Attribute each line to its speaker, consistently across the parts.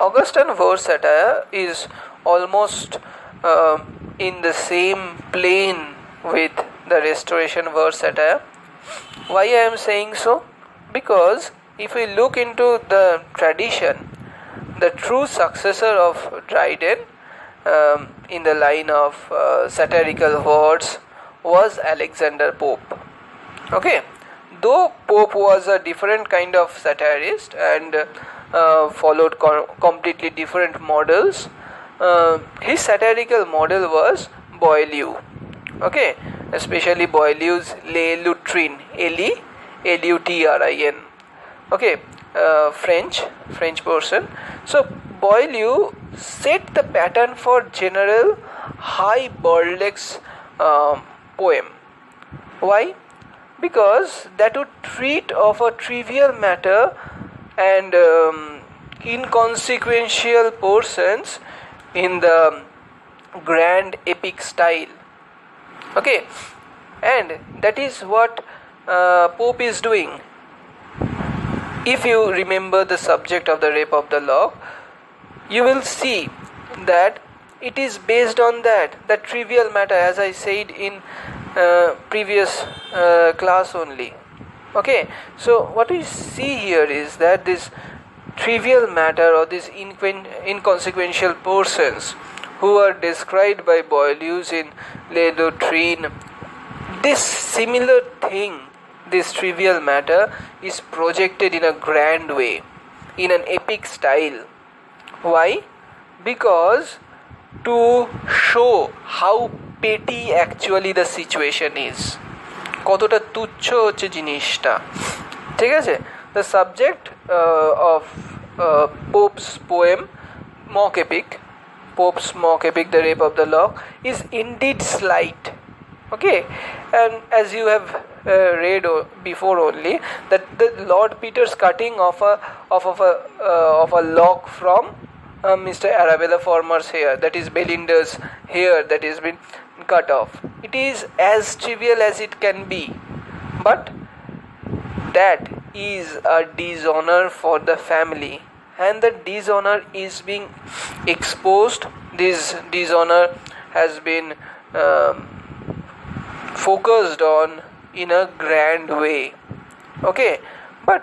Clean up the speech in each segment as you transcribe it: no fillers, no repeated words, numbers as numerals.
Speaker 1: Augustan verse satire is almost in the same plane with the Restoration verse satire. Why I am saying so? Because if we look into the tradition, the true successor of Dryden in the line of satirical words was Alexander Pope. Okay, though Pope was a different kind of satirist and followed completely different models, his satirical model was Boileau. Okay, especially Boileau's Le Lutrin, L-E-L-U-T-R-I-N. Okay, French person. So Boileau set the pattern for general high burlesque poem. Why? Because that would treat of a trivial matter and inconsequential portions in the grand epic style. Okay, and that is what Pope is doing. If you remember the subject of the Rape of the Lock, you will see that it is based on that trivial matter, as I said in previous class only. Okay, so what we see here is that this trivial matter or these inconsequential persons who are described by Boileau in Le Lutrin, this similar thing, this trivial matter, is projected in a grand way, in an epic style. Why? Because to show how petty actually the situation is, কতটা তুচ্ছ হচ্ছে জিনিসটা, ঠিক আছে? The subject of Pope's poem mock epic, Pope's mock epic The Rape of the Lock, is indeed slight. Okay, and as you have read before only, that the Lord Peter's cutting of a lock from Mr. Arabella Former's hair, that is Belinda's hair that has been cut off, it is as trivial as it can be, but that is a dishonor for the family, and the dishonor is being exposed. This dishonor has been focused on in a grand way. Okay, but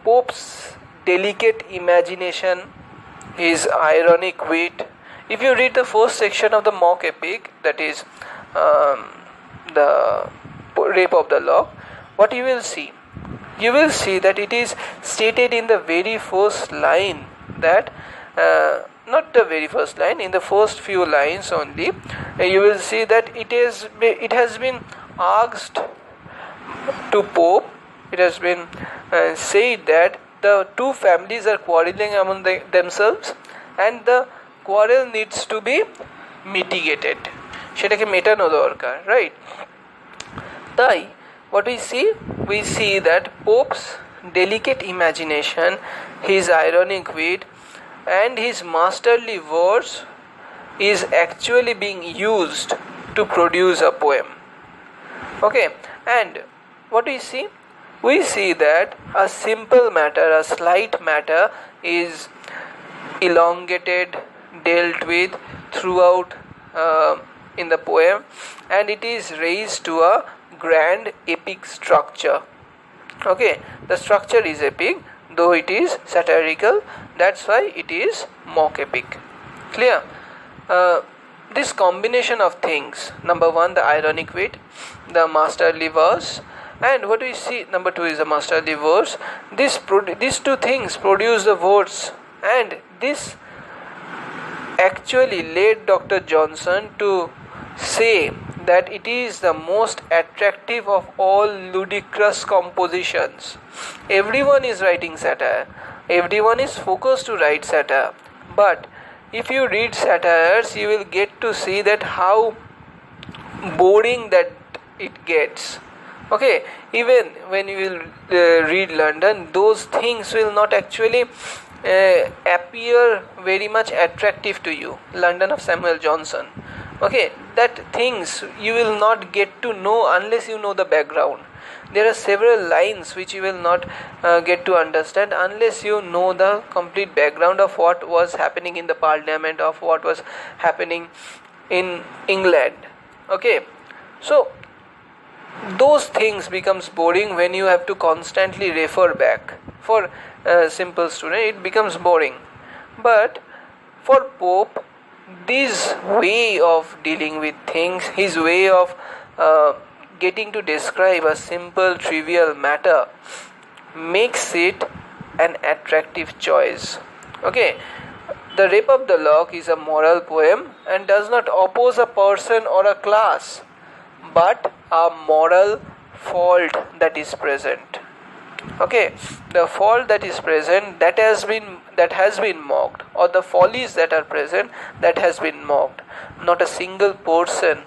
Speaker 1: Pope's delicate imagination, his ironic wit, if you read the first section of the mock epic, that is the Rape of the Lock, what you will see? You will see that it is stated in the very first line that not the very first line, in the first few lines only, you will see that it has been asked to Pope, it has been said that the two families are quarreling among themselves and the quarrel needs to be mitigated, সেটাকে মেটানো দরকার, right? তাই what we see that Pope's delicate imagination, his ironic wit and his masterly words is actually being used to produce a poem. Okay, and what we see that a simple matter, a slight matter is elongated, dealt with throughout in the poem, and it is raised to a grand epic structure. Okay, the structure is epic, though it is satirical, that's why it is mock epic. Clear? This combination of things, number one, the ironic wit, the masterly verse, and what we see, number two, is the masterly verse. These two things produce the words, and this actually led Dr. Johnson to say that it is the most attractive of all ludicrous compositions. Everyone is writing satire, everyone is focused to write satire, but if you read satires, you will get to see that how boring that it gets. Okay, even when you will read London, those things will not actually appear very much attractive to you. London of Samuel Johnson, okay, that things you will not get to know unless you know the background. There are several lines which you will not get to understand unless you know the complete background of what was happening in the parliament, of what was happening in England. Okay, so those things becomes boring when you have to constantly refer back. For a simple student it becomes boring, but for Pope, this way of dealing with things, his way of getting to describe a simple trivial matter, makes it an attractive choice. Okay, the Rape of the Lock is a moral poem and does not oppose a person or a class, but a moral fault that is present. Okay, the fault that is present, that has been mocked, or the follies that are present, that has been mocked. Not a single person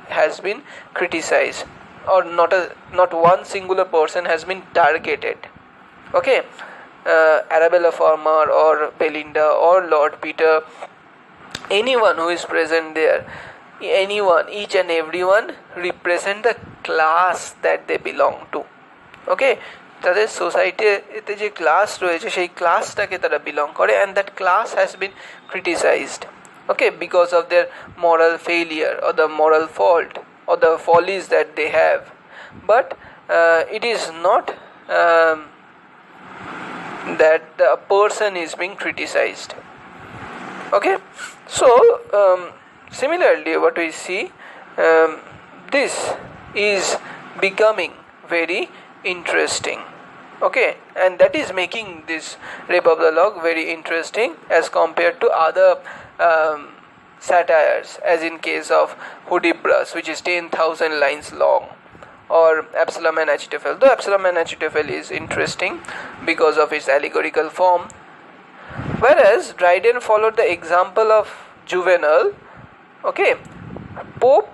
Speaker 1: has been criticized, or not one singular person has been targeted. Okay, Arabella Farmer or Belinda or Lord Peter, anyone who is present there, anyone, each and everyone represent the class that they belong to. Okay, তাদের সোসাইটিতে যে class রয়েছে সেই ক্লাসটাকে তারা belong করে, and that class has been criticized, okay, because of their moral failure or the moral fault or the follies that they have. But it is not that the person is being criticized. Okay, so similarly what we see, this is becoming very interesting. Okay, and that is making this Rape of the Lock very interesting as compared to other satires, as in case of Hudibras, which is 10,000 lines long, or Absalom and Achitophel. Though Absalom and Achitophel is interesting because of its allegorical form, whereas Dryden followed the example of Juvenal. Okay, Pope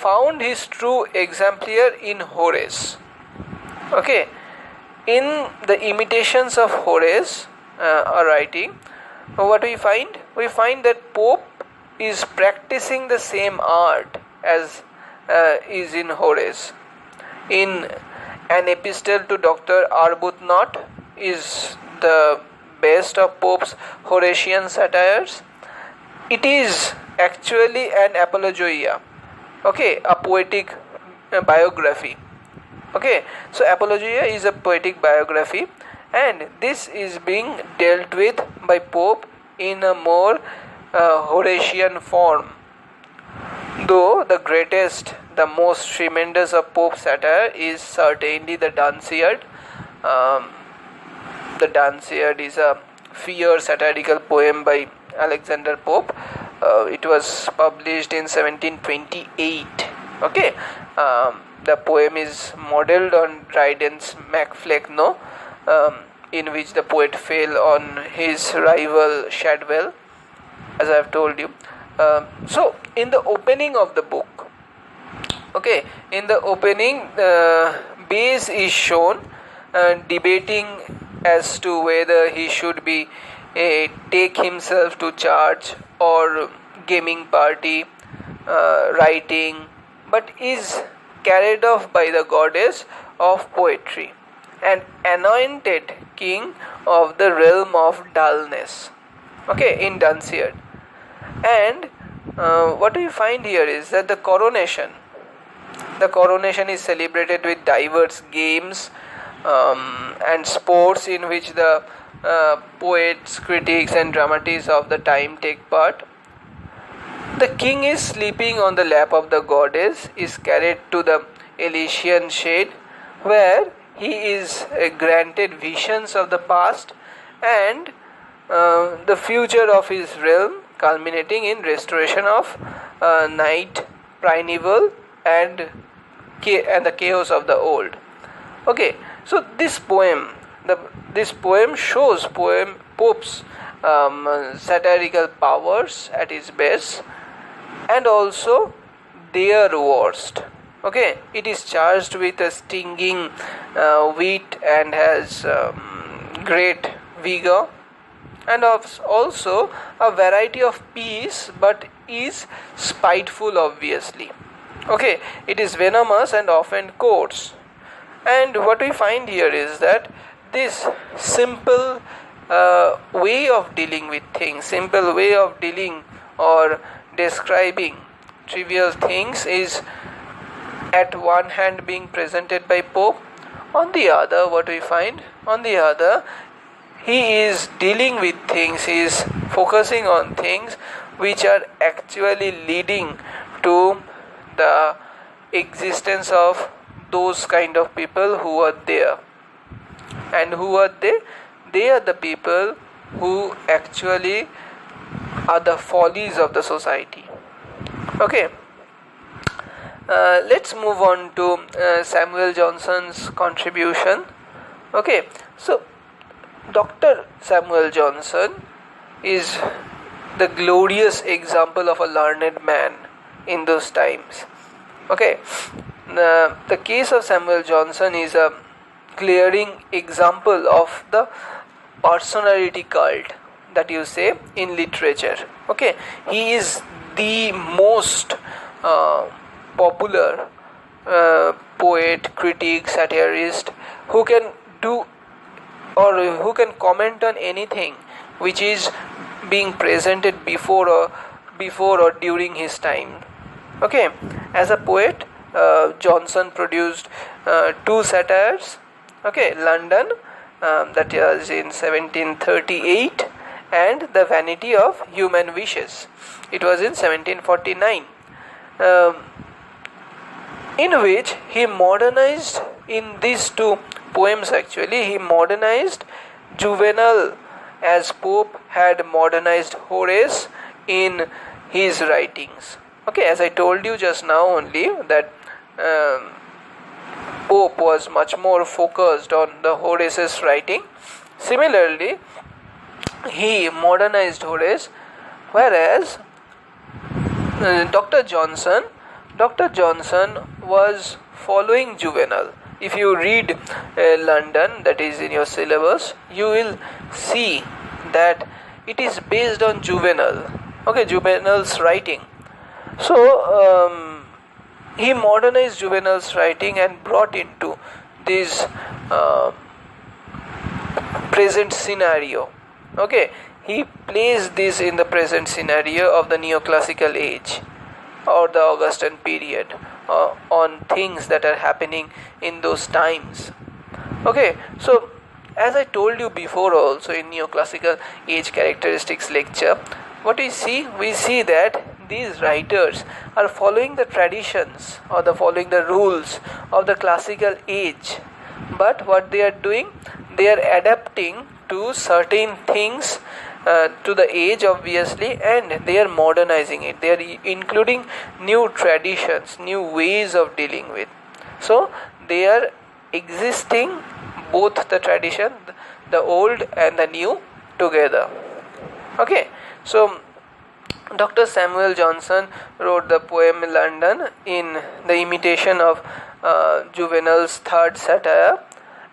Speaker 1: found his true exemplar in Horace. Okay, in the Imitations of Horace writing, what we find? We find that Pope is practicing the same art as is in Horace. In An Epistle to Dr. Arbuthnot is the best of Pope's Horatian satires. It is actually an apologia, okay, a poetic biography. Okay, so apologia is a poetic biography, and this is being dealt with by Pope in a more Horatian form. Though the greatest, the most tremendous of Pope's satire is certainly the Dunciad. The Dunciad is a fierce satirical poem by Alexander Pope. It was published in 1728. Okay, the poem is modelled on Dryden's Macflecknoe, in which the poet fell on his rival Shadwell, as I have told you. So in the opening of the book, okay, in the opening, Bayes is shown debating as to whether he should be take himself to church or gaming party, writing, but is carried off by the goddess of poetry and anointed king of the realm of dullness. Okay, in Dunciad. And what we find here is that the coronation is celebrated with diverse games and sports in which the poets, critics and dramatists of the time take part. The king is sleeping on the lap of the goddess, is carried to the Elysian shade, where he is granted visions of the past and the future of his realm, culminating in restoration of night, primeval, and the chaos of the old. Okay, so this poem shows Pope's satirical powers at his best, and also their worst. Okay, it is charged with a stinging wit and has great vigor, and also a variety of peace, but is spiteful, obviously. Okay, it is venomous and often coarse, And what we find here is that this simple way of dealing with things, simple way of dealing or describing trivial things is at one hand being presented by Pope. On the other, what we find, on the other, he is dealing with things, he is focusing on things which are actually leading to the existence of those kind of people who are there. And who are they? They are the people who actually are the follies of the society. Okay. Let's move on to Samuel Johnson's contribution. Okay, so Dr. Samuel Johnson is the glorious example of a learned man in those times. Okay, the case of Samuel Johnson is a glaring example of the personality cult that you say in literature. Okay, he is the most popular poet, critic, satirist who can do or who can comment on anything which is being presented before or during his time. Okay, as a poet, Johnson produced two satires. Okay, London, that was in 1738, and The Vanity of Human Wishes. It was in 1749. In which he modernized, in these two poems actually, he modernized Juvenal as Pope had modernized Horace in his writings. Okay, as I told you just now only that Pope was much more focused on the Horace's writing. Similarly, he modernized Horace, whereas Dr. Johnson was following Juvenal. If you read London, that is in your syllabus, you will see that it is based on Juvenal. Okay, Juvenal's writing. So he modernized Juvenal's writing and brought into this present scenario. Okay, he placed this in the present scenario of the neoclassical age or the Augustan period on things that are happening in those times. Okay, so as I told you before also in neoclassical age characteristics lecture, what we see that these writers are following the traditions or following the rules of the classical age, but what they are doing, they are adapting to certain things to the age obviously, and they are modernizing it. They are including new traditions, new ways of dealing with. So they are existing both the tradition, the old and the new together. Okay, so Dr. Samuel Johnson wrote the poem London in the imitation of Juvenal's third satire,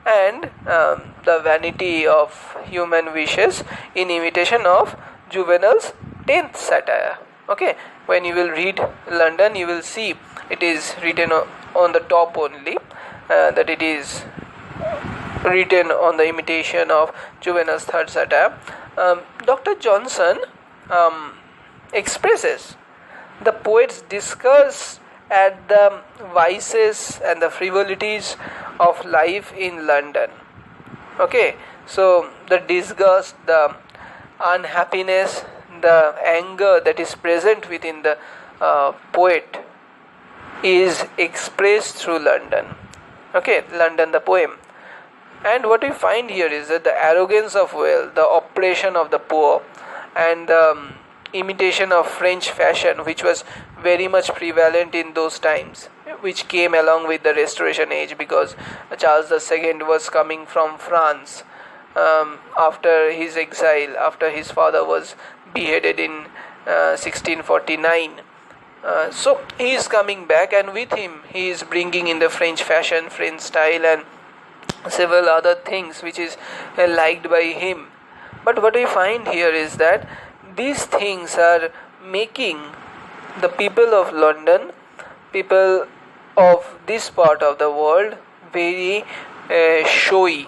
Speaker 1: and the Vanity of Human Wishes in imitation of Juvenal's 10th satire. Okay, when you will read London, you will see it is written on the top only, that it is written on the imitation of Juvenal's third satire. Dr. Johnson expresses the poet's disgust at the vices and the frivolities of life in London. Okay, so the disgust, the unhappiness, the anger that is present within the poet is expressed through London. Okay, London the poem. And what we find here is that the arrogance of wealth, the oppression of the poor, and the imitation of French fashion, which was very much prevalent in those times, which came along with the Restoration age, because Charles II was coming from France after his exile, after his father was beheaded in 1649. So he is coming back, and with him he is bringing in the French fashion, French style, and several other things which is liked by him. But what we find here is that these things are making the people of London, people of this part of the world, very showy.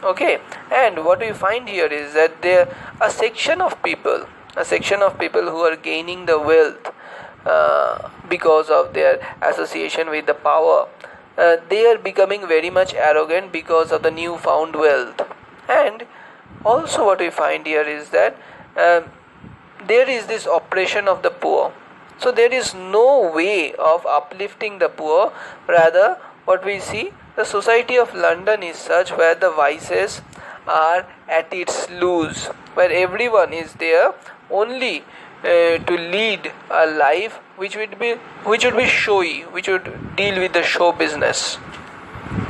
Speaker 1: Okay, and what we find here is that there a section of people who are gaining the wealth because of their association with the power, they are becoming very much arrogant because of the newfound wealth. And also what we find here is that there is this oppression of the poor. So there is no way of uplifting the poor. Rather, what we see, the society of London is such where the vices are at its loose, where everyone is there only to lead a life which would be showy, which would deal with the show business.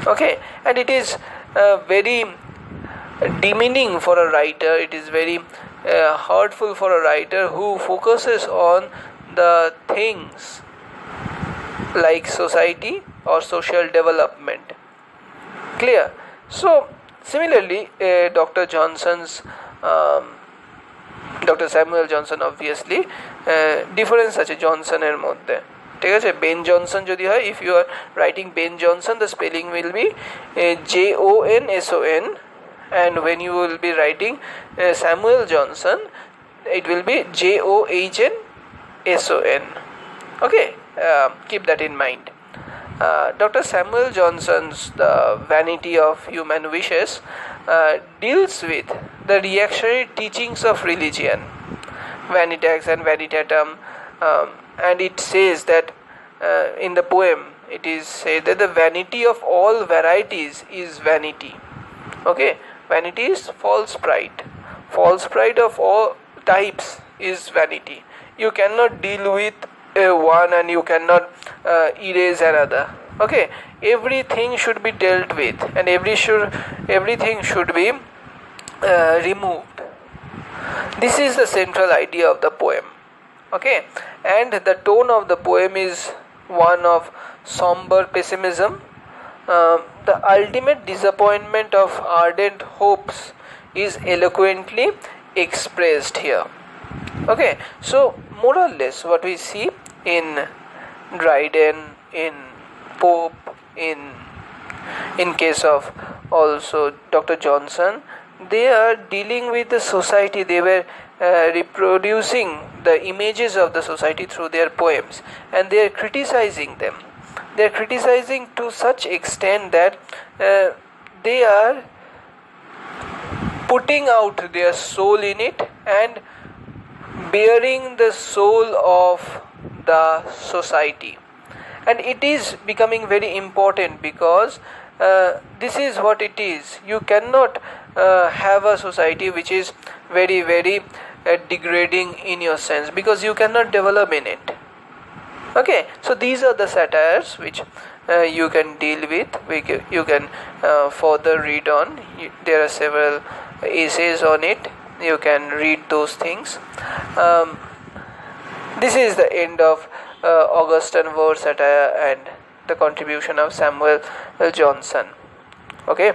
Speaker 1: Okay, and it is very demeaning for a writer. It is very hurtful for a writer who focuses on the things like society or social development. Clear? So similarly, doctor Samuel Johnson obviously difference আছে জনসনের মধ্যে, ঠিক আছে? Ben Johnson যদি হয়, if you are writing Ben Johnson, the spelling will be JONSON, and when you will be writing Samuel Johnson, it will be JOHNSON. Okay, keep that in mind. Dr. Samuel Johnson's The Vanity of Human Wishes deals with the reactionary teachings of religion, Vanitatis and Vanitatum, and it says that in the poem it is said that the vanity of all varieties is vanity. Okay, vanity is false pride of all types is vanity. You cannot deal with one and you cannot erase another. Okay, everything should be dealt with, and everything should be removed. This is the central idea of the poem. Okay, and the tone of the poem is one of somber pessimism. The ultimate disappointment of ardent hopes is eloquently expressed here. Okay, so more or less what we see in Dryden, in Pope, in case of also Dr. Johnson, they are dealing with the society. They were reproducing the images of the society through their poems, and they are criticizing them. They are criticizing to such extent that they are putting out their soul in it and bearing the soul of the society. And it is becoming very important because this is what it is. You cannot have a society which is very very degrading in your sense, because you cannot develop in it. Okay, so these are the satires which you can deal with. You can further read on. There are several essays on it. You can read those things. This is the end of Augustan verse satire and the contribution of Samuel Johnson. Okay.